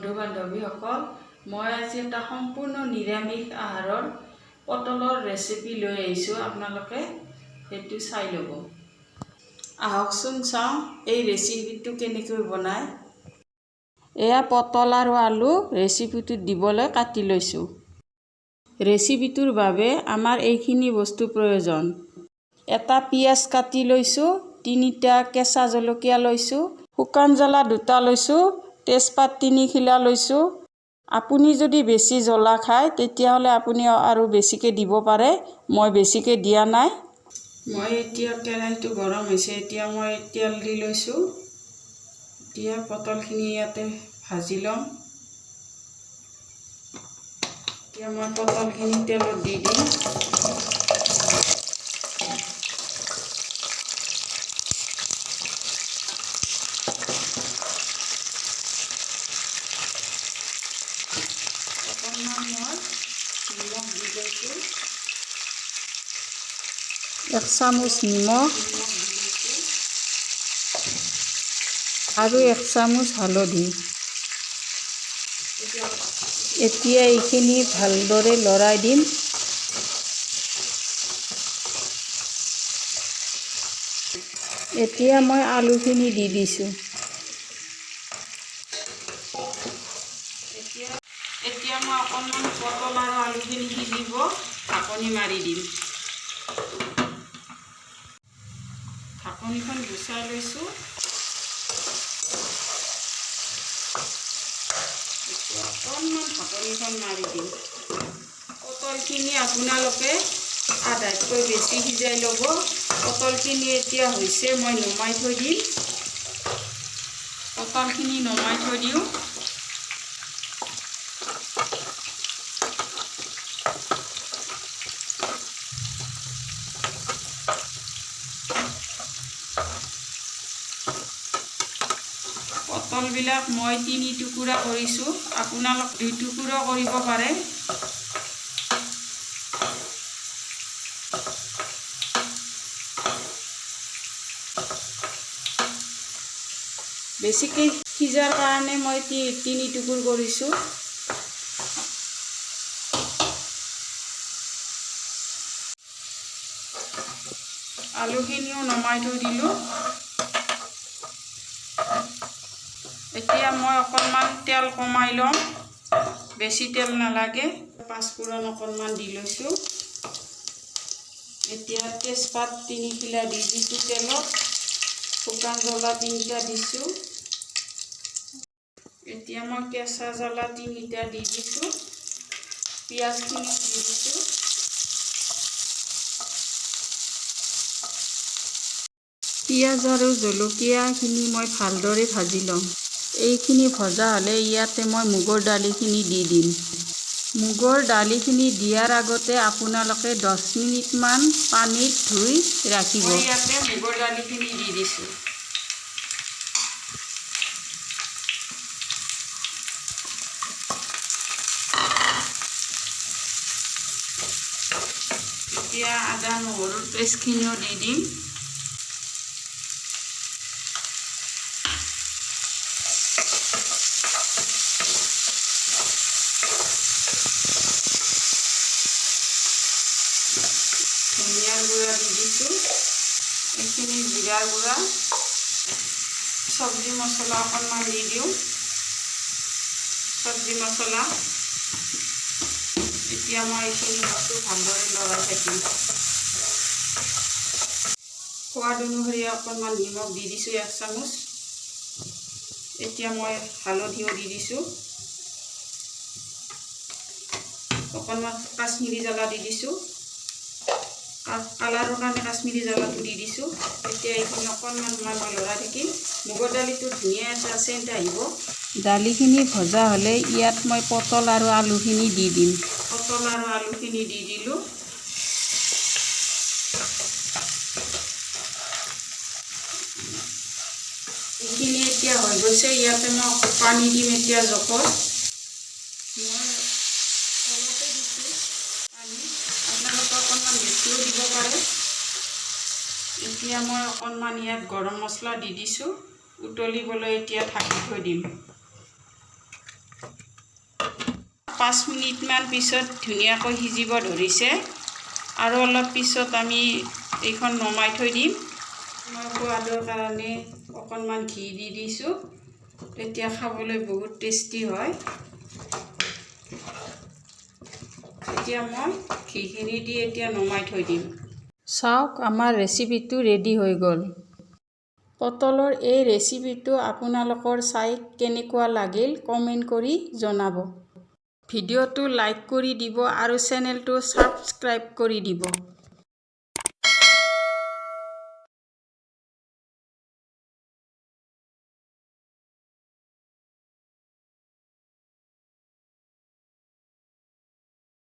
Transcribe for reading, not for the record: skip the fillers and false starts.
বন্ধু বান্ধৱীসকল, মই আজি এটা সম্পূৰ্ণ নিৰামিষ আহাৰৰ পটলৰ ৰেচিপি লৈ আহিছোঁ। আপোনালোকে সেইটো চাই ল'ব। আহকচোন চাওঁ এই ৰেচিপিটো কেনেকৈ বনায়। এয়া পটল আৰু আলু ৰেচিপিটোত দিবলৈ কাটি লৈছোঁ। ৰেচিপিটোৰ বাবে আমাৰ এইখিনি বস্তু প্ৰয়োজন। এটা পিঁয়াজ কাটি লৈছোঁ, 3টা কেঁচা জলকীয়া লৈছোঁ, শুকান জ্বলা 2টা লৈছোঁ, তেজপাত 3 খিলা লৈছোঁ। আপুনি যদি বেছি জ্বলা খায় তেতিয়াহ'লে আপুনি আৰু বেছিকৈ দিব পাৰে। মই বেছিকৈ দিয়া নাই। মই এতিয়া কেৰাহীটো গৰম হৈছে, এতিয়া মই তেল দি লৈছোঁ। এতিয়া পটলখিনি ইয়াতে ভাজি ল'ম। এতিয়া মই পটলখিনি তেলত দি দিম। অকণমান মই নিমখ দি লৈছোঁ। 1 চামুচ নিমখ আৰু 1 চামুচ হালধি। এতিয়া এইখিনি ভালদৰে লৰাই দিম। এতিয়া মই আলুখিনি দি দিছোঁ। এতিয়া মই অকণমান পটল আৰু আলুখিনি সিজিব ঢাকনি মাৰি দিম। ঢাকনিখন গুচাই লৈছোঁ। এতিয়া অকণমান ঢাকনিখন মাৰি দিম। পটলখিনি আপোনালোকে আধাতকৈ বেছি সিজাই ল'ব। পটলখিনি এতিয়া হৈছে, মই নমাই থৈ দিম। পটলখিনি নমাই থৈ দিওঁ। পটলবিলাক মই 3 টুকুৰা কৰিছোঁ, আপোনালোক 2 টুকুৰা কৰিব পাৰে। বেছিকৈ সিজাৰ কাৰণে মই 3 টুকুৰ কৰিছোঁ। আলুখিনিও নমাই থৈ দিলোঁ। এতিয়া মই অকণমান তেল কমাই ল'ম, বেছি তেল নালাগে। 5 ফোৰণ অকণমান দি লৈছোঁ। এতিয়া তেজপাত 3 খিলা দি দিছোঁ তেলত। শুকান জ্বলা 3টা দিছোঁ। এতিয়া মই কেঁচা জ্বলা 3টা দি দিছোঁ। পিঁয়াজখিনি দি দিছোঁ। পিঁয়াজ আৰু জলকীয়াখিনি মই ভালদৰে ভাজি ল'ম। এইখিনি ভজা হ'লে ইয়াতে মই মুগৰ দালিখিনি দি দিম। মুগৰ দালিখিনি দিয়াৰ আগতে আপোনালোকে 10 মিনিটমান পানীত ধুই ৰাখিব। মই ইয়াতে মুগৰ দালিখিনি দি দিছোঁ। এতিয়া আদা নহৰুৰ পেষ্টখিনিও দি দিম। ধনিয়াৰ গুড়া দি দিছোঁ। এইখিনি জিৰাৰ গুড়া, চব্জি মছলা অকণমান দি দিওঁ। চব্জি মছলা। এতিয়া মই এইখিনি বস্তু ভালদৰে লৰাই থাকিম। সোৱাদ অনুসৰি অকণমান নিমখ দি দিছোঁ 1 চামুচ। এতিয়া মই হালধিও দি দিছোঁ। অকণমান কাশ্মীৰী জ্বালা দি দিছোঁ। কালাৰৰ কাৰণে কাশ্মীৰী জ্বালাটো দি দিছোঁ। এতিয়া এইখিনি অকণমান মই লৰাই থাকিম। মুগৰ দালিটো ধুনীয়া এটা চেণ্ট আহিব। দালিখিনি ভজা হ'লে ইয়াত মই পটল আৰু আলুখিনি দি দিম। পটল আৰু আলুখিনি দি দিলোঁ। এইখিনি এতিয়া হৈ গৈছে। ইয়াতে মই পানী দিম এতিয়া জোখত। মই অলপে দিছোঁ পানী, আপোনালোকে অকণমান বেছিও দিব পাৰে। এতিয়া মই অকণমান ইয়াত গৰম মছলা দি দিছোঁ। উতলিবলৈ এতিয়া ঢাকি থৈ দিম। 5 মিনিটমান পিছত ধুনীয়াকৈ সিজিব ধৰিছে আৰু অলপ পিছত আমি এইখন নমাই থৈ দিম মই সোৱাদৰ কাৰণে অকণমান ঘি দি দিছোঁ তেতিয়া খাবলৈ বহুত টেষ্টি হয় এতিয়া মই ঘিখিনি দি এতিয়া নমাই থৈ দিম চাওক আমাৰ ৰেচিপিটো ৰেডি হৈ গ'ল পটলৰ এই ৰেচিপিটো আপোনালোকৰ চাই কেনেকুৱা লাগিল কমেণ্ট কৰি জনাব ভিডিঅ'টো লাইক কৰি দিব আৰু চেনেলটো সাবস্ক্ৰাইব কৰি দিব